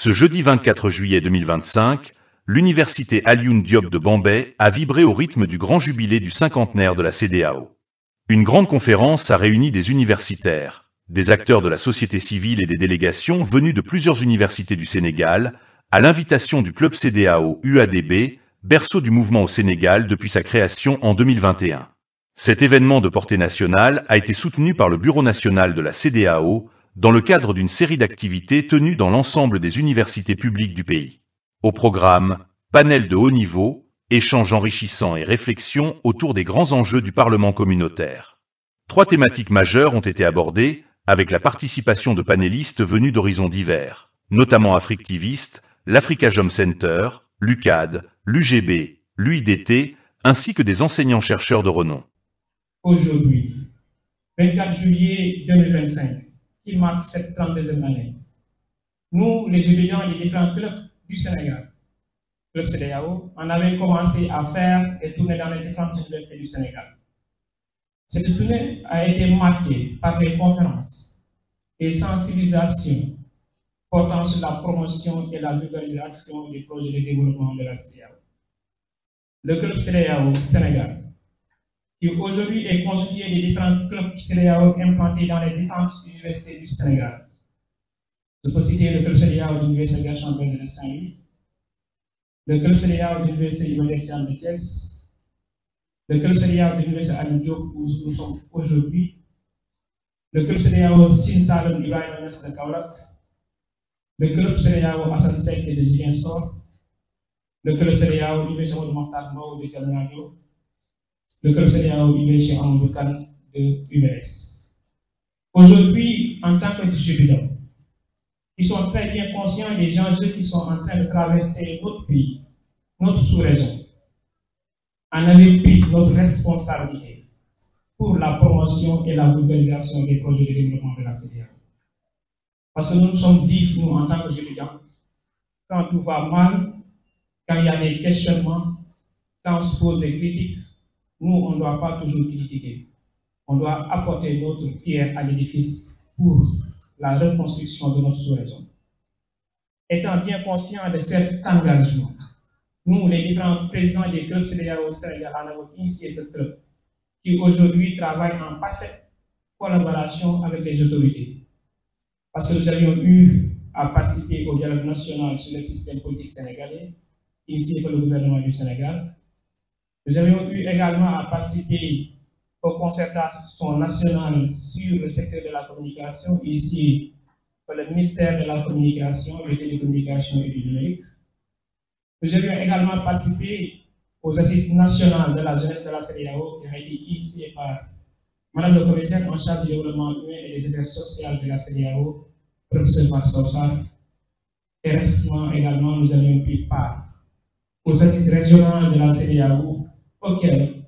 Ce jeudi 24 juillet 2025, l'université Alioune Diop de Bombay a vibré au rythme du grand jubilé du cinquantenaire de la CEDEAO. Une grande conférence a réuni des universitaires, des acteurs de la société civile et des délégations venus de plusieurs universités du Sénégal, à l'invitation du club CEDEAO UADB, berceau du mouvement au Sénégal depuis sa création en 2021. Cet événement de portée nationale a été soutenu par le Bureau national de la CEDEAO dans le cadre d'une série d'activités tenues dans l'ensemble des universités publiques du pays. Au programme, panel de haut niveau, échanges enrichissants et réflexions autour des grands enjeux du Parlement communautaire. 3 thématiques majeures ont été abordées, avec la participation de panélistes venus d'horizons divers, notamment Africtivistes, l'Africajom Center, l'UCAD, l'UGB, l'UIDT, ainsi que des enseignants-chercheurs de renom. Aujourd'hui, 24 juillet 2025, qui marque cette 32e année, nous, les étudiants des différents clubs du Sénégal, Club CEDEAO, on avait commencé à faire des tournées dans les différentes universités du Sénégal. Cette tournée a été marquée par des conférences et sensibilisations portant sur la promotion et la vulgarisation des projets de développement de la CEDEAO. Le Club CEDEAO Sénégal, qui aujourd'hui est constitué des différents clubs CEDEAO implantés dans les différentes universités du Sénégal. Je peux citer le Club CEDEAO de l'Université Gaston Berger de Saint-Louis, le Club CEDEAO de l'Université Iba Der Thiam de Thiès, le Club CEDEAO de l'Université Alioune Diop où nous sommes aujourd'hui, le Club CEDEAO Sine Saloum Ibrahima Niass de Kaolack, le Club CEDEAO Assane Seck de Ziguinchor, le Club CEDEAO Université Amadou Mahtar Mbow de Diamniadio, le Club CEDEAO Université Amadou Kane de UMS. Aujourd'hui, en tant que étudiants, ils sont très bien conscients des enjeux qui sont en train de traverser notre pays, notre sous-région. On avait pris notre responsabilité pour la promotion et la vulgarisation des projets de développement de la CEDEAO. Parce que nous nous sommes dit, nous, en tant qu'étudiants, quand tout va mal, quand il y a des questionnements, quand on se pose des critiques, nous, on ne doit pas toujours critiquer. On doit apporter notre pierre à l'édifice pour la reconstruction de notre sous-région. Étant bien conscients de cet engagement, nous, les différents présidents des clubs CEDEAO au Sénégal, en avons initié ce club qui aujourd'hui travaille en parfaite collaboration avec les autorités. Parce que nous avions eu à participer au dialogue national sur le système politique sénégalais, initié par le gouvernement du Sénégal. Nous avions eu également à participer aux concertations nationales sur le secteur de la communication, ici par le ministère de la Communication, des Télécommunications et du Numérique. Nous avions également participé aux assises nationales de la jeunesse de la CEDEAO, qui a été initiée par Madame le commissaire en charge du développement humain et des affaires sociales de la CEDEAO, professeur Marsausa. Et récemment également, nous avions pris part aux assises régionales de la CEDEAO, auxquelles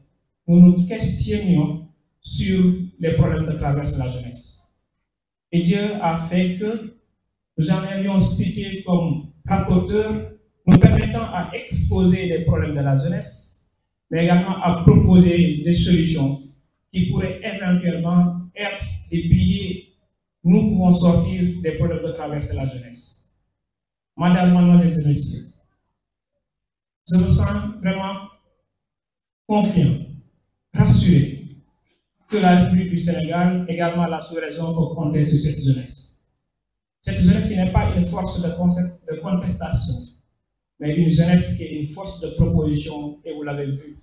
nous nous questionnions sur les problèmes que traverse la jeunesse. Et Dieu a fait que nous en avions cité comme rapporteurs, nous permettant à exposer les problèmes de la jeunesse, mais également à proposer des solutions qui pourraient éventuellement être des piliers. Nous pouvons sortir des problèmes que traverse la jeunesse. Madame, mademoiselles et messieurs, je me sens vraiment confiant, rassuré que la République du Sénégal, également la sous-région, peut compter sur cette jeunesse. Cette jeunesse qui n'est pas une force de contestation, mais une jeunesse qui est une force de proposition, et vous l'avez vu.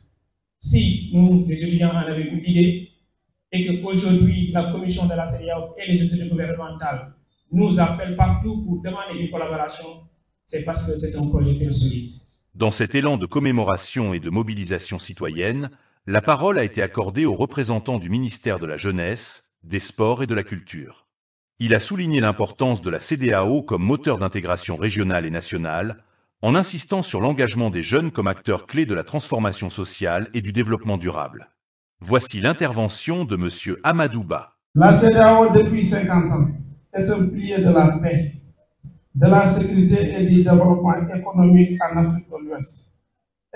Si nous, les étudiants, en avons eu l'idée, et qu'aujourd'hui, la commission de la CEDEAO et les autorités gouvernementales nous appellent partout pour demander une collaboration, c'est parce que c'est un projet très solide. Dans cet élan de commémoration et de mobilisation citoyenne, la parole a été accordée aux représentants du ministère de la Jeunesse, des Sports et de la Culture. Il a souligné l'importance de la CEDEAO comme moteur d'intégration régionale et nationale, en insistant sur l'engagement des jeunes comme acteurs clés de la transformation sociale et du développement durable. Voici l'intervention de M. Amadouba. La CEDEAO, depuis 50 ans, est un pilier de la paix, de la sécurité et du développement économique en Afrique de l'Ouest.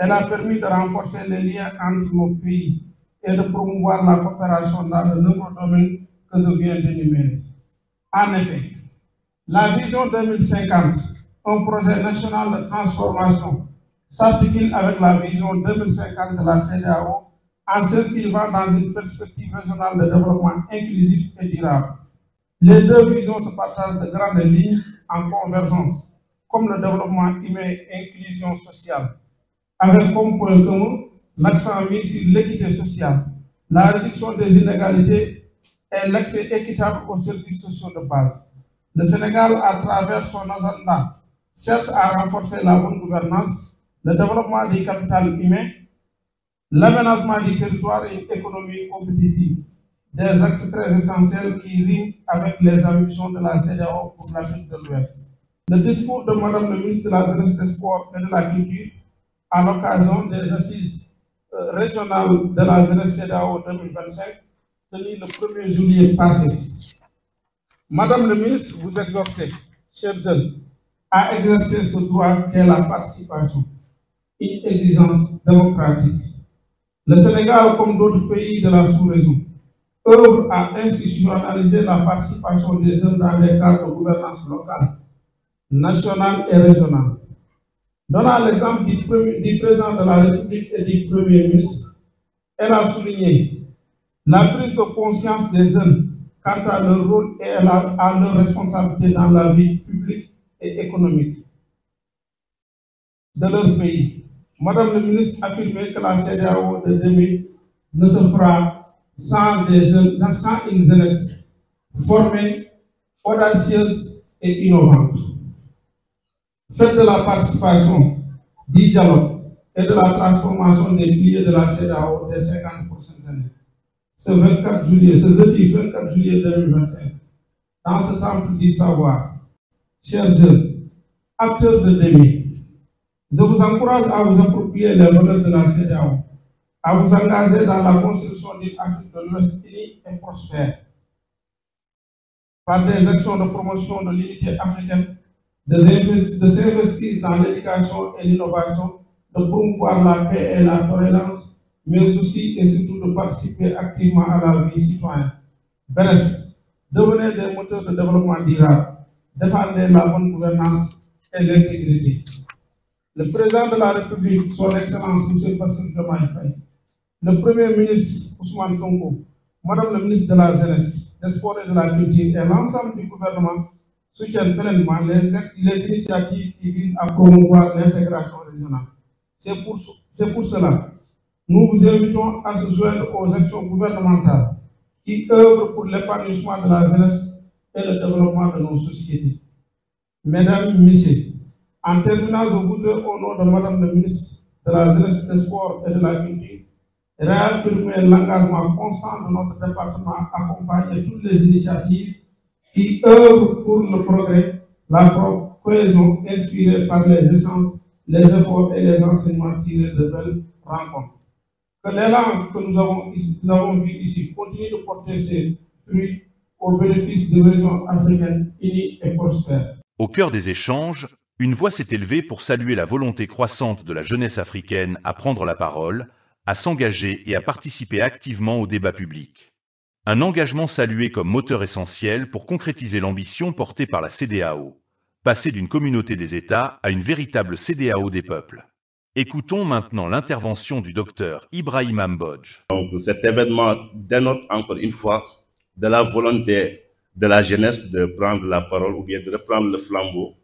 Elle a permis de renforcer les liens entre nos pays et de promouvoir la coopération dans de nombreux domaines que je viens d'énumérer. En effet, la vision 2050, un projet national de transformation s'articule avec la vision 2050 de la CEDEAO en s'inscrivant dans une perspective régionale de développement inclusif et durable. Les deux visions se partagent de grandes lignes en convergence, comme le développement humain et l'inclusion sociale, avec comme point commun l'accent mis sur l'équité sociale, la réduction des inégalités et l'accès équitable aux services sociaux de base. Le Sénégal, à travers son agenda, cherche à renforcer la bonne gouvernance, le développement du capital humain, l'aménagement du territoire et une économie compétitive, des axes très essentiels qui riment avec les ambitions de la CEDEAO pour l'Afrique de l'Ouest. Le discours de Madame le ministre de la Jeunesse, des Sports et de la Culture à l'occasion des assises régionales de la jeunesse CEDEAO 2025, tenu le 1er juillet passé. Madame le ministre, vous exhortez, chers jeunes, à exercer ce droit qu'est la participation, une exigence démocratique. Le Sénégal, comme d'autres pays de la sous-région, œuvre à institutionnaliser la participation des jeunes dans les cadres de gouvernance locale, nationale et régionale. Donnant l'exemple du président de la République et du Premier ministre, elle a souligné la prise de conscience des jeunes quant à leur rôle et à leur responsabilité dans la vie publique et économique de leur pays. Madame le ministre affirmait que la CEDEAO de 2000 ne se fera sans une jeunesse formée, audacieuse et innovante. Faites de la participation, du dialogue et de la transformation des piliers de la CEDEAO des 50 prochaines années. Ce jeudi 24 juillet 2025, dans ce temple du savoir, chers jeunes, acteurs de demain, je vous encourage à vous approprier les valeurs de la CEDEAO, à vous engager dans la construction d'une Afrique de l'Ouest unie et prospère, par des actions de promotion de l'unité africaine, de s'investir dans l'éducation et l'innovation, de promouvoir la paix et la tolérance, mais aussi et surtout de participer activement à la vie citoyenne. Bref, devenez des moteurs de développement durable, défendez la bonne gouvernance et l'intégrité. Le président de la République, son Excellence M. Bassirou Diomaye Faye, le Premier ministre Ousmane Sonko, Madame le ministre de la Jeunesse, des Sports et de la Culture et l'ensemble du gouvernement soutiennent pleinement les initiatives qui visent à promouvoir l'intégration régionale. C'est pour cela nous vous invitons à se joindre aux actions gouvernementales qui œuvrent pour l'épanouissement de la jeunesse et le développement de nos sociétés. Mesdames, Messieurs, en terminant, je voudrais, au nom de Madame le ministre de la Jeunesse, des Sports et de la Culture, réaffirmer l'engagement constant de notre département à accompagner toutes les initiatives qui œuvrent pour le progrès, la cohésion inspirée par les essences, les efforts et les enseignements tirés de belles rencontres. Que l'élan que nous avons vu ici continue de porter ses fruits au bénéfice de régions africaines unies et prospères. Au cœur des échanges, une voix s'est élevée pour saluer la volonté croissante de la jeunesse africaine à prendre la parole, à s'engager et à participer activement au débat public. Un engagement salué comme moteur essentiel pour concrétiser l'ambition portée par la CEDEAO, passer d'une communauté des États à une véritable CEDEAO des peuples. Écoutons maintenant l'intervention du docteur Ibrahima Mbodj. Donc cet événement dénote encore une fois de la volonté de la jeunesse de prendre la parole ou bien de reprendre le flambeau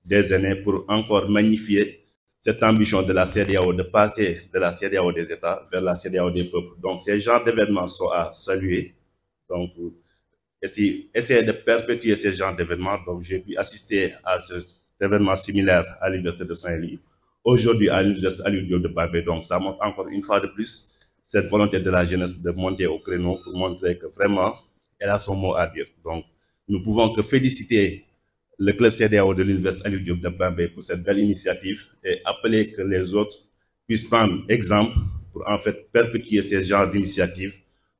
des aînés pour encore magnifier cette ambition de la CEDEAO, de passer de la CEDEAO des États vers la CEDEAO des peuples. Donc ces genres d'événements sont à saluer. Donc essayer de perpétuer ces genres d'événements. Donc j'ai pu assister à cet événement similaire à l'Université de Saint-Louis, aujourd'hui à l'Université Alioune Diop de Bambey. Donc ça montre encore une fois de plus cette volonté de la jeunesse de monter au créneau pour montrer que vraiment elle a son mot à dire. Donc nous pouvons que féliciter le club CEDEAO de l'Université Alioune Diop de Bambey pour cette belle initiative et appeler que les autres puissent prendre exemple pour en fait perpétuer ces genres d'initiatives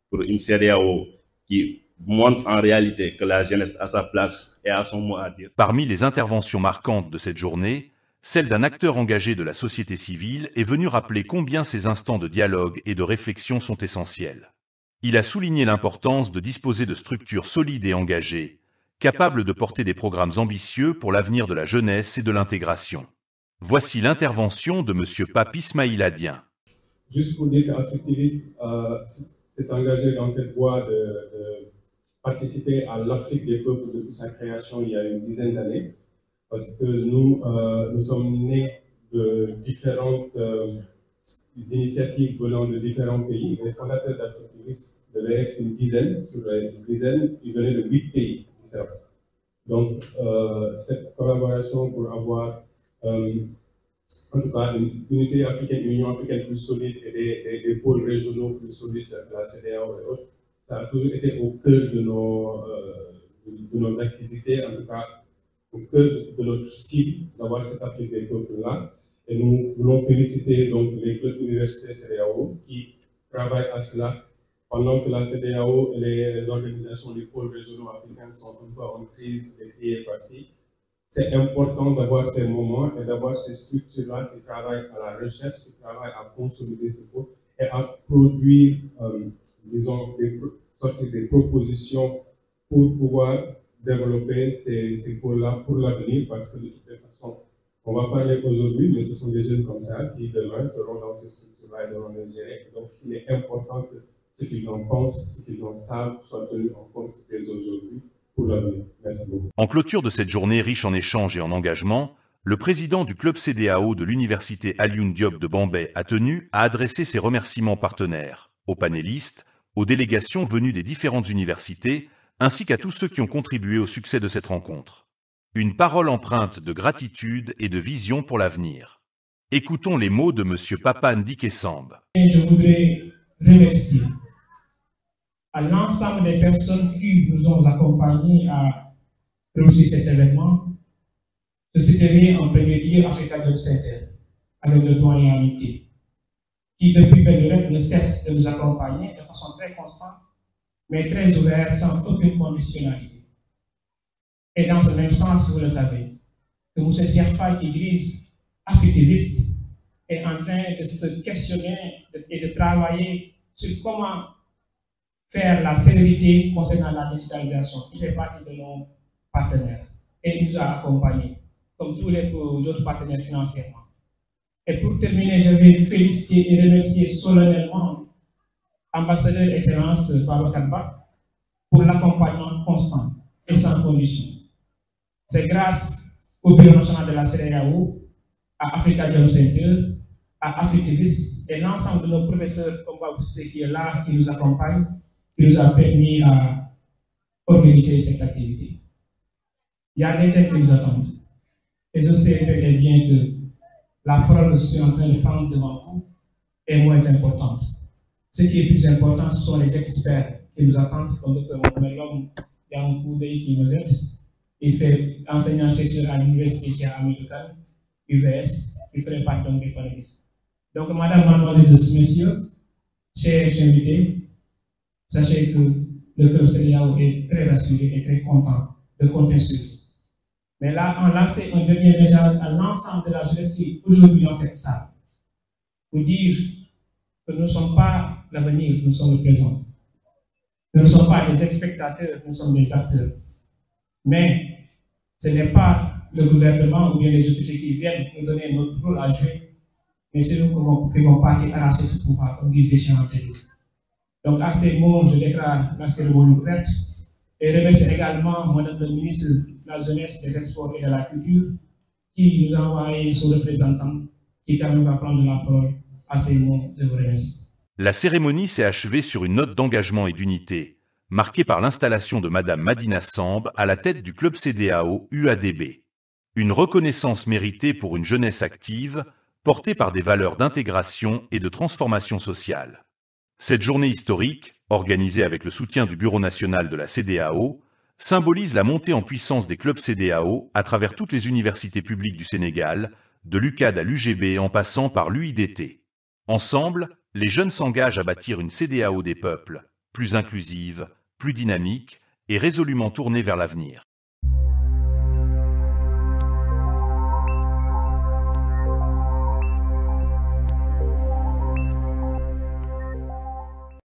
pour une CEDEAO qui montre en réalité que la jeunesse a sa place et a son mot à dire. Parmi les interventions marquantes de cette journée, celle d'un acteur engagé de la société civile est venue rappeler combien ces instants de dialogue et de réflexion sont essentiels. Il a souligné l'importance de disposer de structures solides et engagées, capable de porter des programmes ambitieux pour l'avenir de la jeunesse et de l'intégration. Voici l'intervention de M. Pape Ismaïla Dieng. Juste pour dire qu'Afrique s'est engagé dans cette voie de participer à l'Afrique des peuples depuis sa création il y a une dizaine d'années, parce que nous sommes nés de différentes initiatives venant de différents pays. Les fondateurs d'Afrique venaient une dizaine, sur une dizaine, ils venaient de 8 pays différents. Donc, cette collaboration pour avoir en tout cas une unité africaine, une union africaine plus solide et des pôles régionaux plus solides de la CEDEAO et autres, ça a toujours été au cœur de nos activités, en tout cas au cœur de notre cible d'avoir cette Afrique des peuples-là. Et nous voulons féliciter donc les clubs universitaires CEDEAO qui travaillent à cela, pendant que la CEDEAO et les organisations des pôles régionaux africains sont un peu en crise des pieds passés. C'est important d'avoir ces moments et d'avoir ces structures-là qui travaillent à la recherche, qui travaillent à consolider ce pôle et à produire, disons, sortir des propositions pour pouvoir développer ces pôles-là pour l'avenir, parce que de toute façon, on va parler aujourd'hui, mais ce sont des jeunes comme ça qui demain seront dans ces structures-là et devront les gérer. Donc, il est important que ce qu'ils en pensent, ce qu'ils en savent, soit tenu en compte dès aujourd'hui. Merci beaucoup. En clôture de cette journée riche en échanges et en engagement, le président du club CEDEAO de l'université Alioune Diop de Bambey a tenu à adresser ses remerciements partenaires, aux panélistes, aux délégations venues des différentes universités, ainsi qu'à tous ceux qui ont contribué au succès de cette rencontre. Une parole empreinte de gratitude et de vision pour l'avenir. Écoutons les mots de M. Papa Ndike Samb. Je voudrais remercier à l'ensemble des personnes qui nous ont accompagnés à réussir cet événement. Je citerai en premier lieu Africa Job Center, avec le doyen Amitié, qui depuis belle lurette ne cesse de nous accompagner de façon très constante, mais très ouverte, sans aucune conditionnalité. Et dans ce même sens, vous le savez, que M. Sierfa, qui dirige Afritiviste, est en train de se questionner et de travailler sur comment faire la célérité concernant la digitalisation. Il fait partie de nos partenaires et il nous a accompagnés, comme tous les autres partenaires financièrement. Et pour terminer, je vais féliciter et remercier solennellement l'ambassadeur Excellence Babacar Ba pour l'accompagnement constant et sans condition. C'est grâce au Bureau national de la CEDEAO, à Africa Job Center, à Afritivist et l'ensemble de nos professeurs comme Baboussé qui est là, qui nous accompagne, qui nous a permis à organiser cette activité. Il y a des thèmes qui nous attendent. Et je sais très bien que la parole que je suis en train de prendre devant vous est moins importante. Ce qui est plus important, ce sont les experts qui nous attendent, comme Dr Mohamed Lom, il y a un coup d'œil qui nous aide. Il fait enseignant-chercheur à l'université chez Amadou Kane, UVS, il ferait partie des panélistes. Donc, madame, mademoiselles, messieurs, chers invités, sachez que le club CEDEAO est très rassuré et très content de compter sur vous. Mais là, on lance un dernier message à l'ensemble de la jeunesse qui est aujourd'hui dans cette salle, pour dire que nous ne sommes pas l'avenir, nous sommes le présent. Nous ne sommes pas des spectateurs, nous sommes des acteurs. Mais ce n'est pas le gouvernement ou bien les autorités qui viennent nous donner notre rôle à jouer, mais c'est nous qui vont partir arracher ce pouvoir, comme disait Jean Tédou. Donc, à ces mots, je déclare la cérémonie ouverte et remercie également Madame le ministre de la Jeunesse, des Sports et de la Culture qui nous a envoyé son représentant qui quand même va prendre la parole. À ces mots, je vous remercie. La cérémonie s'est achevée sur une note d'engagement et d'unité, marquée par l'installation de Madame Madina Samb à la tête du club CEDEAO UADB. Une reconnaissance méritée pour une jeunesse active, portée par des valeurs d'intégration et de transformation sociale. Cette journée historique, organisée avec le soutien du Bureau national de la CEDEAO, symbolise la montée en puissance des clubs CEDEAO à travers toutes les universités publiques du Sénégal, de l'UCAD à l'UGB en passant par l'UIDT. Ensemble, les jeunes s'engagent à bâtir une CEDEAO des peuples, plus inclusive, plus dynamique et résolument tournée vers l'avenir.